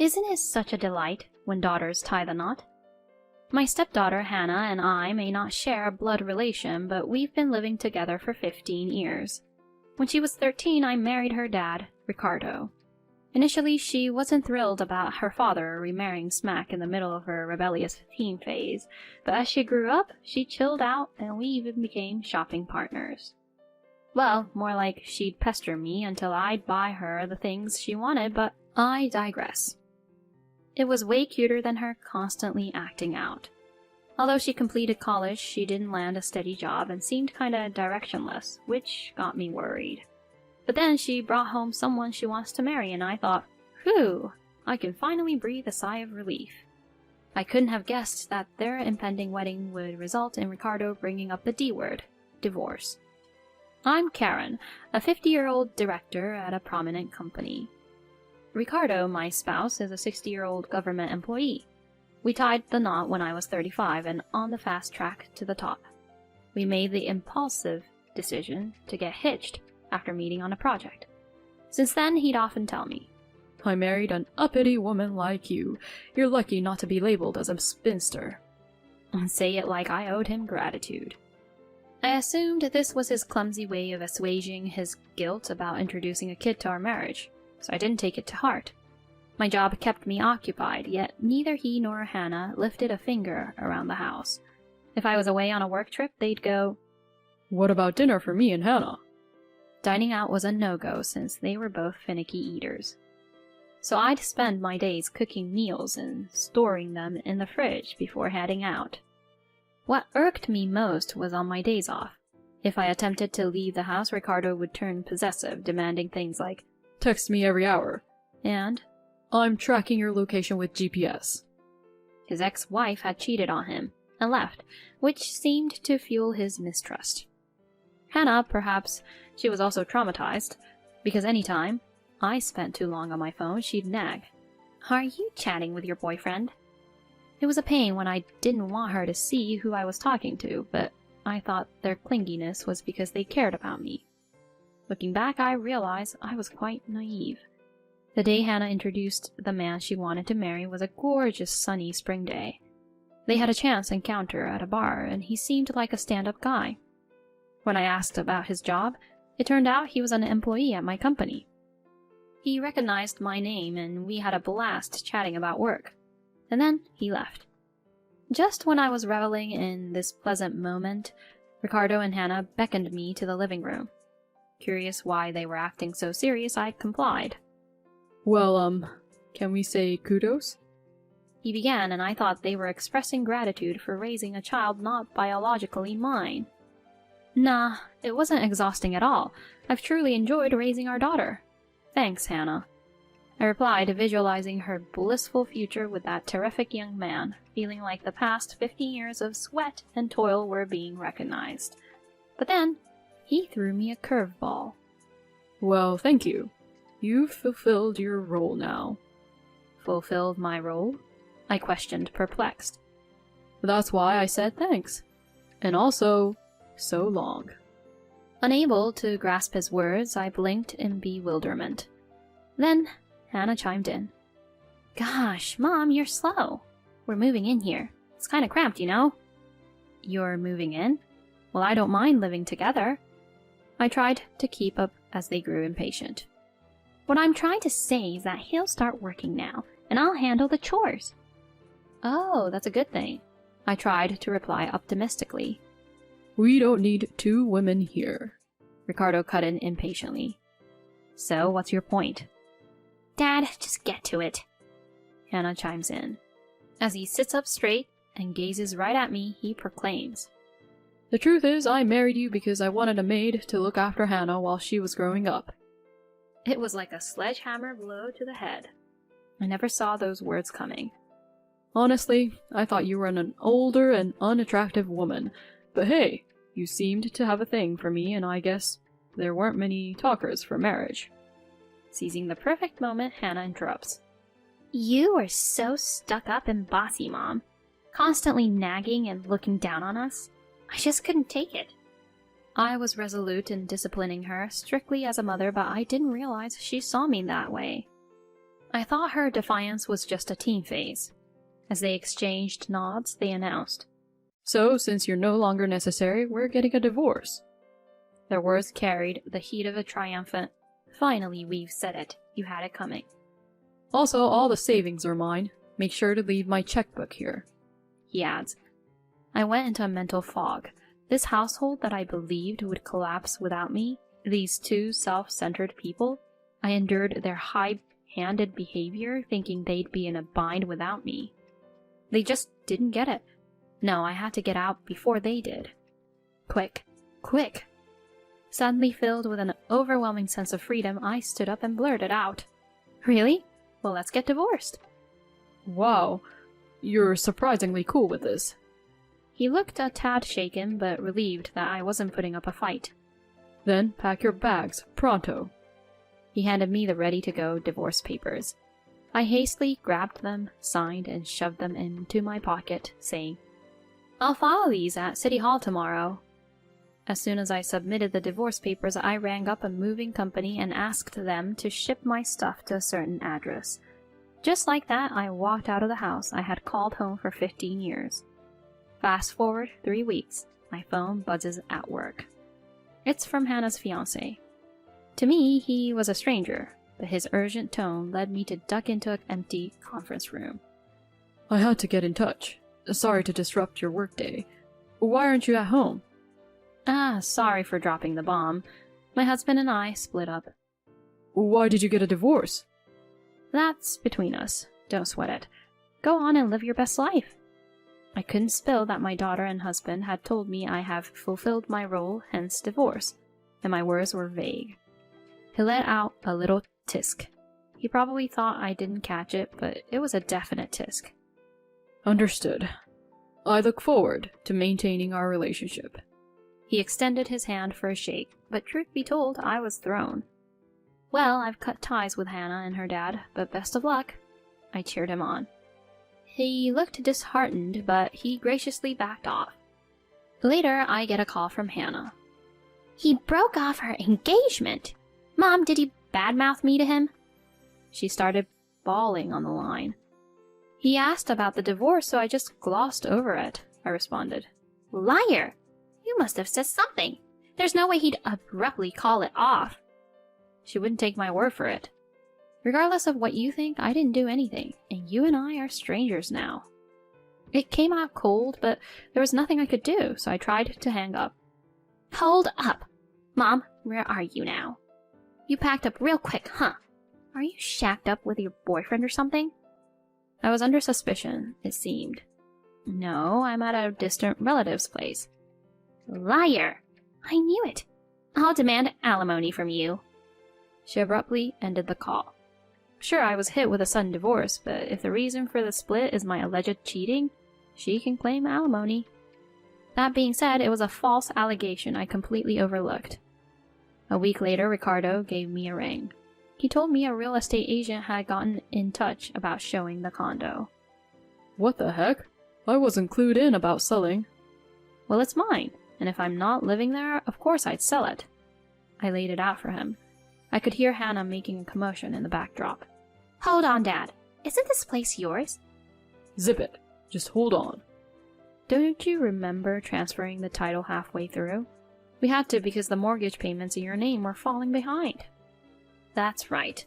Isn't it such a delight when daughters tie the knot? My stepdaughter Hannah and I may not share a blood relation, but we've been living together for 15 years. When she was 13, I married her dad, Ricardo. Initially, she wasn't thrilled about her father remarrying smack in the middle of her rebellious teen phase, but as she grew up, she chilled out and we even became shopping partners. Well, more like she'd pester me until I'd buy her the things she wanted, but I digress. It was way cuter than her constantly acting out. Although she completed college, she didn't land a steady job and seemed kinda directionless, which got me worried. But then she brought home someone she wants to marry, and I thought, whew, I can finally breathe a sigh of relief. I couldn't have guessed that their impending wedding would result in Ricardo bringing up the D word, divorce. I'm Karen, a 50-year-old director at a prominent company. Ricardo, my spouse, is a 60-year-old government employee. We tied the knot when I was 35 and on the fast track to the top. We made the impulsive decision to get hitched after meeting on a project. Since then, he'd often tell me, I married an uppity woman like you. You're lucky not to be labeled as a spinster. And say it like I owed him gratitude. I assumed this was his clumsy way of assuaging his guilt about introducing a kid to our marriage, so I didn't take it to heart. My job kept me occupied, yet neither he nor Hannah lifted a finger around the house. If I was away on a work trip, they'd go, What about dinner for me and Hannah? Dining out was a no-go since they were both finicky eaters. So I'd spend my days cooking meals and storing them in the fridge before heading out. What irked me most was on my days off. If I attempted to leave the house, Ricardo would turn possessive, demanding things like, Text me every hour. And I'm tracking your location with GPS. His ex-wife had cheated on him and left, which seemed to fuel his mistrust. Hannah, perhaps she was also traumatized, because anytime I spent too long on my phone, she'd nag. Are you chatting with your boyfriend? It was a pain when I didn't want her to see who I was talking to, but I thought their clinginess was because they cared about me. Looking back, I realized I was quite naive. The day Hannah introduced the man she wanted to marry was a gorgeous sunny spring day. They had a chance encounter at a bar, and he seemed like a stand-up guy. When I asked about his job, it turned out he was an employee at my company. He recognized my name, and we had a blast chatting about work. And then he left. Just when I was reveling in this pleasant moment, Ricardo and Hannah beckoned me to the living room. Curious why they were acting so serious, I complied. Well, can we say kudos? He began, and I thought they were expressing gratitude for raising a child not biologically mine. Nah, it wasn't exhausting at all. I've truly enjoyed raising our daughter. Thanks, Hannah. I replied, visualizing her blissful future with that terrific young man, feeling like the past 50 years of sweat and toil were being recognized. But then, he threw me a curveball. Well, thank you. You've fulfilled your role now. Fulfilled my role? I questioned, perplexed. That's why I said thanks. And also, so long. Unable to grasp his words, I blinked in bewilderment. Then, Hannah chimed in. Gosh, Mom, you're slow. We're moving in here. It's kinda cramped, you know? You're moving in? Well, I don't mind living together. I tried to keep up as they grew impatient. What I'm trying to say is that he'll start working now, and I'll handle the chores. Oh, that's a good thing. I tried to reply optimistically. We don't need two women here. Ricardo cut in impatiently. So, what's your point? Dad, just get to it. Hannah chimes in. As he sits up straight and gazes right at me, he proclaims. The truth is, I married you because I wanted a maid to look after Hannah while she was growing up. It was like a sledgehammer blow to the head. I never saw those words coming. Honestly, I thought you were an older and unattractive woman, but hey, you seemed to have a thing for me, and I guess there weren't many talkers for marriage. Seizing the perfect moment, Hannah interrupts. You are so stuck up and bossy, Mom. Constantly nagging and looking down on us. I just couldn't take it. I was resolute in disciplining her, strictly as a mother, but I didn't realize she saw me that way. I thought her defiance was just a teen phase. As they exchanged nods, they announced, "So, since you're no longer necessary, we're getting a divorce." Their words carried the heat of a triumphant, "Finally, we've said it. You had it coming." "Also, all the savings are mine. Make sure to leave my checkbook here," he adds. I went into a mental fog. This household that I believed would collapse without me, these two self-centered people, I endured their high-handed behavior thinking they'd be in a bind without me. They just didn't get it. No, I had to get out before they did. Quick, quick. Suddenly filled with an overwhelming sense of freedom, I stood up and blurted out, "Really? Well, let's get divorced." "Wow, you're surprisingly cool with this." He looked a tad shaken, but relieved that I wasn't putting up a fight. "Then pack your bags, pronto." He handed me the ready-to-go divorce papers. I hastily grabbed them, signed, and shoved them into my pocket, saying, "I'll file these at City Hall tomorrow." As soon as I submitted the divorce papers, I rang up a moving company and asked them to ship my stuff to a certain address. Just like that, I walked out of the house I had called home for 15 years. Fast forward 3 weeks, my phone buzzes at work. It's from Hannah's fiancé. To me, he was a stranger, but his urgent tone led me to duck into an empty conference room. "I had to get in touch. Sorry to disrupt your workday. Why aren't you at home?" Sorry for dropping the bomb. My husband and I split up. "Why did you get a divorce?" That's between us. Don't sweat it. Go on and live your best life. I couldn't spill that my daughter and husband had told me I have fulfilled my role, hence divorce, and my words were vague. He let out a little tisk. He probably thought I didn't catch it, but it was a definite tisk. "Understood. I look forward to maintaining our relationship." He extended his hand for a shake, but truth be told, I was thrown. "Well, I've cut ties with Hannah and her dad, but best of luck." I cheered him on. He looked disheartened, but he graciously backed off. Later, I get a call from Hannah. "He broke off her engagement! Mom, did you badmouth me to him?" She started bawling on the line. "He asked about the divorce, so I just glossed over it," I responded. "Liar! You must have said something. There's no way he'd abruptly call it off." She wouldn't take my word for it. "Regardless of what you think, I didn't do anything, and you and I are strangers now." It came out cold, but there was nothing I could do, so I tried to hang up. "Hold up! Mom, where are you now? You packed up real quick, huh? Are you shacked up with your boyfriend or something?" I was under suspicion, it seemed. "No, I'm at a distant relative's place." "Liar! I knew it! I'll demand alimony from you." She abruptly ended the call. Sure, I was hit with a sudden divorce, but if the reason for the split is my alleged cheating, she can claim alimony. That being said, it was a false allegation I completely overlooked. A week later, Ricardo gave me a ring. He told me a real estate agent had gotten in touch about showing the condo. "What the heck? I wasn't clued in about selling." "Well, it's mine, and if I'm not living there, of course I'd sell it." I laid it out for him. I could hear Hannah making a commotion in the backdrop. "Hold on, Dad. Isn't this place yours?" "Zip it. Just hold on." "Don't you remember transferring the title halfway through? We had to because the mortgage payments in your name were falling behind." That's right.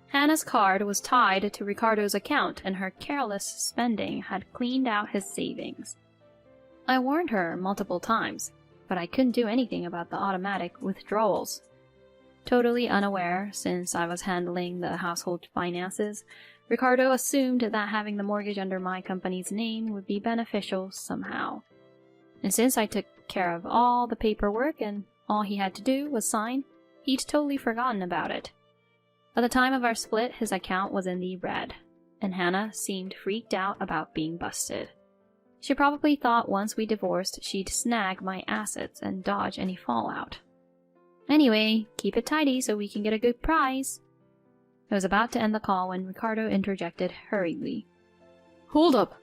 Hannah's card was tied to Ricardo's account, and her careless spending had cleaned out his savings. I warned her multiple times, but I couldn't do anything about the automatic withdrawals. Totally unaware, since I was handling the household finances, Ricardo assumed that having the mortgage under my company's name would be beneficial somehow. And since I took care of all the paperwork and all he had to do was sign, he'd totally forgotten about it. By the time of our split, his account was in the red, and Hannah seemed freaked out about being busted. She probably thought once we divorced, she'd snag my assets and dodge any fallout. Anyway, keep it tidy so we can get a good prize. I was about to end the call when Ricardo interjected hurriedly. "Hold up.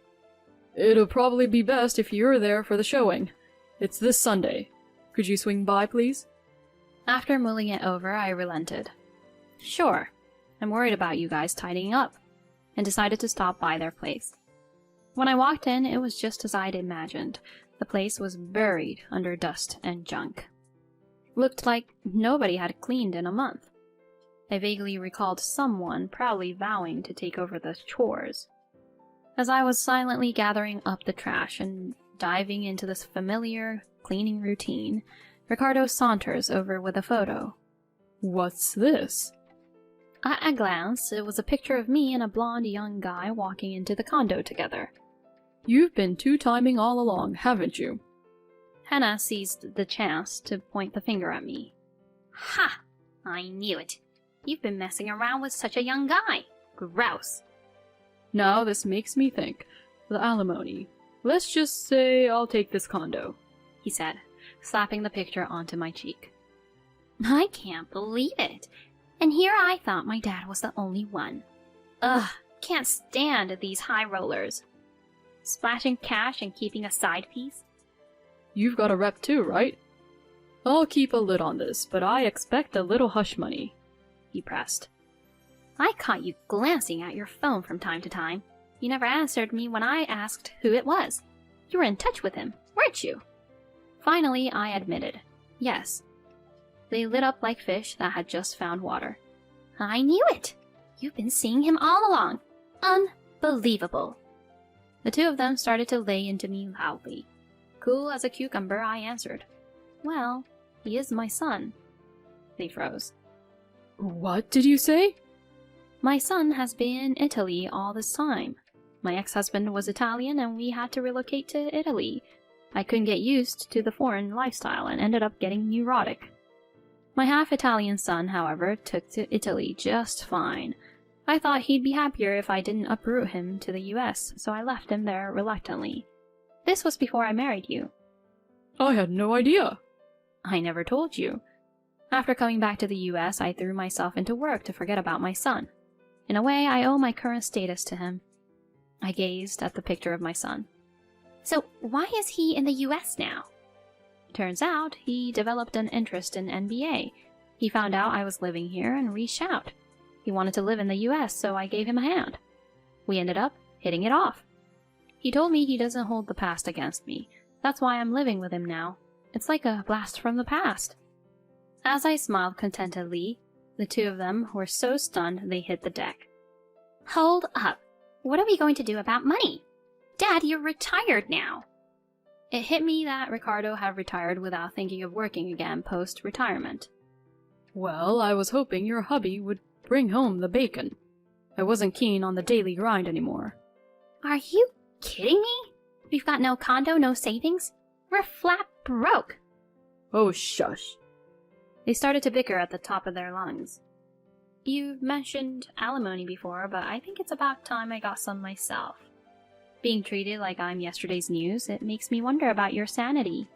It'll probably be best if you're there for the showing. It's this Sunday. Could you swing by, please?" After mulling it over, I relented. "Sure. I'm worried about you guys tidying up," and decided to stop by their place. When I walked in, it was just as I'd imagined. The place was buried under dust and junk. Looked like nobody had cleaned in a month. I vaguely recalled someone proudly vowing to take over the chores. As I was silently gathering up the trash and diving into this familiar cleaning routine, Ricardo saunters over with a photo. What's this? At a glance, it was a picture of me and a blonde young guy walking into the condo together. You've been two-timing all along, haven't you? Hannah seized the chance to point the finger at me. "Ha! I knew it. You've been messing around with such a young guy. Gross." Now this makes me think. The alimony. Let's just say I'll take this condo, he said, slapping the picture onto my cheek. I can't believe it. And here I thought my dad was the only one. Ugh, can't stand these high rollers. Splashing cash and keeping a side piece. You've got a rep too, right? I'll keep a lid on this, but I expect a little hush money, he pressed. I caught you glancing at your phone from time to time. You never answered me when I asked who it was. You were in touch with him, weren't you? Finally, I admitted. Yes. They lit up like fish that had just found water. I knew it! You've been seeing him all along. Unbelievable. The two of them started to lay into me loudly. Cool as a cucumber, I answered. Well, he is my son. They froze. What did you say? My son has been in Italy all this time. My ex-husband was Italian and we had to relocate to Italy. I couldn't get used to the foreign lifestyle and ended up getting neurotic. My half-Italian son, however, took to Italy just fine. I thought he'd be happier if I didn't uproot him to the US, so I left him there reluctantly. This was before I married you. I had no idea. I never told you. After coming back to the US, I threw myself into work to forget about my son. In a way, I owe my current status to him. I gazed at the picture of my son. So why is he in the US now? Turns out, he developed an interest in NBA. He found out I was living here and reached out. He wanted to live in the US, so I gave him a hand. We ended up hitting it off. He told me he doesn't hold the past against me. That's why I'm living with him now. It's like a blast from the past. As I smiled contentedly, the two of them were so stunned they hit the deck. Hold up. What are we going to do about money? Dad, you're retired now. It hit me that Ricardo had retired without thinking of working again post-retirement. Well, I was hoping your hubby would bring home the bacon. I wasn't keen on the daily grind anymore. Are you kidding me? We've got no condo, no savings. We're flat broke. Oh, shush. They started to bicker at the top of their lungs. You've mentioned alimony before, but I think it's about time I got some myself. Being treated like I'm yesterday's news, it makes me wonder about your sanity.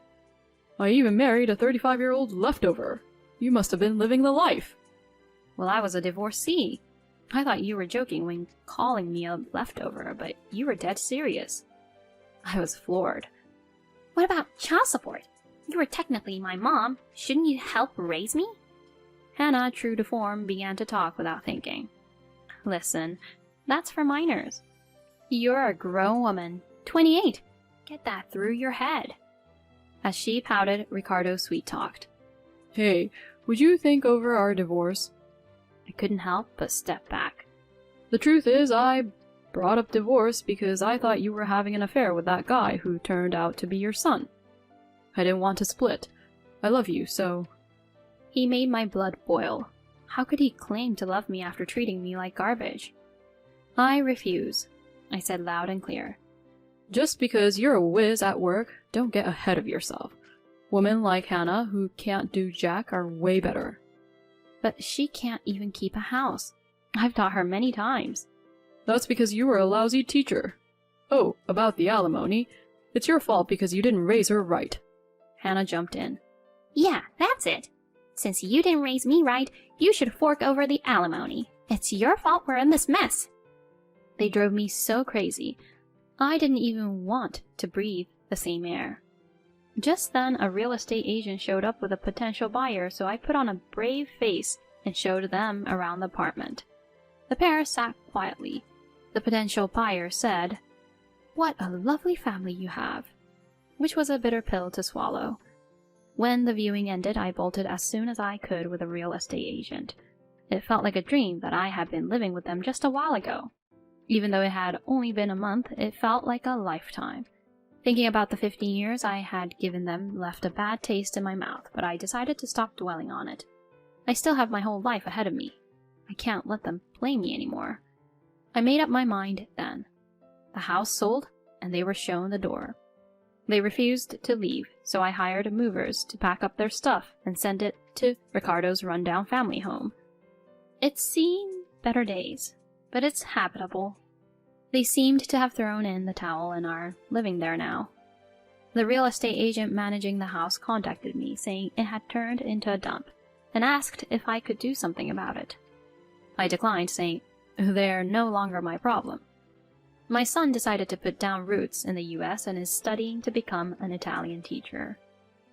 I even married a 35-year-old leftover. You must have been living the life. Well, I was a divorcee. I thought you were joking when calling me a leftover, but you were dead serious. I was floored. What about child support? You were technically my mom. Shouldn't you help raise me? Hannah, true to form, began to talk without thinking. Listen, that's for minors. You're a grown woman, 28. Get that through your head. As she pouted, Ricardo sweet-talked. Hey, would you think over our divorce? I couldn't help but step back. The truth is, I brought up divorce because I thought you were having an affair with that guy who turned out to be your son. I didn't want to split. I love you, so... He made my blood boil. How could he claim to love me after treating me like garbage? I refuse, I said loud and clear. Just because you're a whiz at work, don't get ahead of yourself. Women like Hannah who can't do jack are way better. But she can't even keep a house. I've taught her many times. That's because you were a lousy teacher. Oh, about the alimony. It's your fault because you didn't raise her right. Hannah jumped in. Yeah, that's it. Since you didn't raise me right, you should fork over the alimony. It's your fault we're in this mess. They drove me so crazy. I didn't even want to breathe the same air. Just then, a real estate agent showed up with a potential buyer, so I put on a brave face and showed them around the apartment. The pair sat quietly. The potential buyer said, "What a lovely family you have," which was a bitter pill to swallow. When the viewing ended, I bolted as soon as I could with a real estate agent. It felt like a dream that I had been living with them just a while ago. Even though it had only been a month, it felt like a lifetime. Thinking about the 15 years I had given them left a bad taste in my mouth, but I decided to stop dwelling on it. I still have my whole life ahead of me. I can't let them blame me anymore. I made up my mind then. The house sold, and they were shown the door. They refused to leave, so I hired movers to pack up their stuff and send it to Ricardo's rundown family home. It's seen better days, but it's habitable. They seemed to have thrown in the towel and are living there now. The real estate agent managing the house contacted me, saying it had turned into a dump, and asked if I could do something about it. I declined, saying they're no longer my problem. My son decided to put down roots in the US and is studying to become an Italian teacher.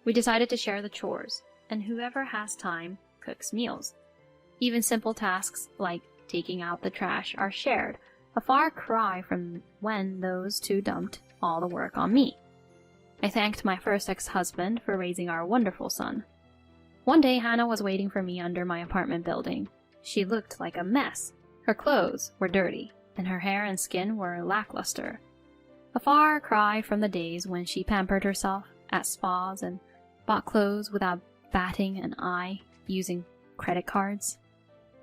We decided to share the chores, and whoever has time cooks meals. Even simple tasks like taking out the trash are shared, a far cry from when those two dumped all the work on me. I thanked my first ex-husband for raising our wonderful son. One day, Hannah was waiting for me under my apartment building. She looked like a mess. Her clothes were dirty, and her hair and skin were lackluster. A far cry from the days when she pampered herself at spas and bought clothes without batting an eye using credit cards.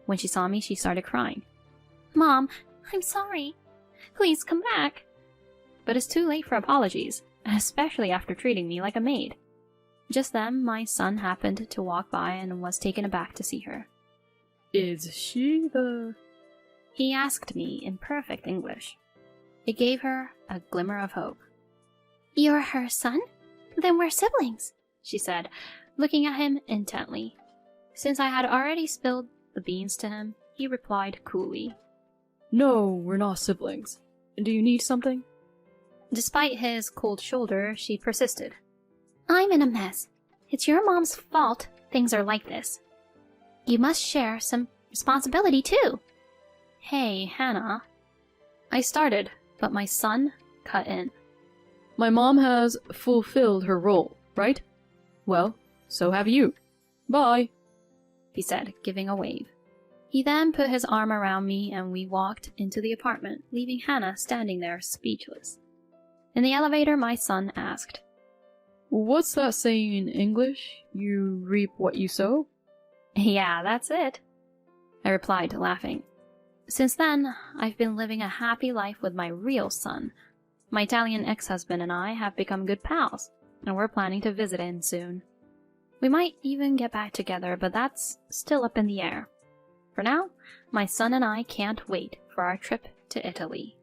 When she saw me, she started crying. "Mom, I'm sorry. Please come back." But it's too late for apologies, especially after treating me like a maid. Just then, my son happened to walk by and was taken aback to see her. Is she the... He asked me in perfect English. It gave her a glimmer of hope. "You're her son? Then we're siblings," she said, looking at him intently. Since I had already spilled the beans to him, he replied coolly, No, we're not siblings. Do you need something? Despite his cold shoulder, she persisted. "I'm in a mess. It's your mom's fault things are like this. You must share some responsibility too." "Hey, Hannah." I started, but my son cut in. My mom has fulfilled her role, right? Well, so have you. Bye, he said, giving a wave. He then put his arm around me and we walked into the apartment, leaving Hannah standing there speechless. In the elevator, my son asked, What's that saying in English? You reap what you sow? "Yeah, that's it," I replied, laughing. Since then, I've been living a happy life with my real son. My Italian ex-husband and I have become good pals, and we're planning to visit him soon. We might even get back together, but that's still up in the air. For now, my son and I can't wait for our trip to Italy.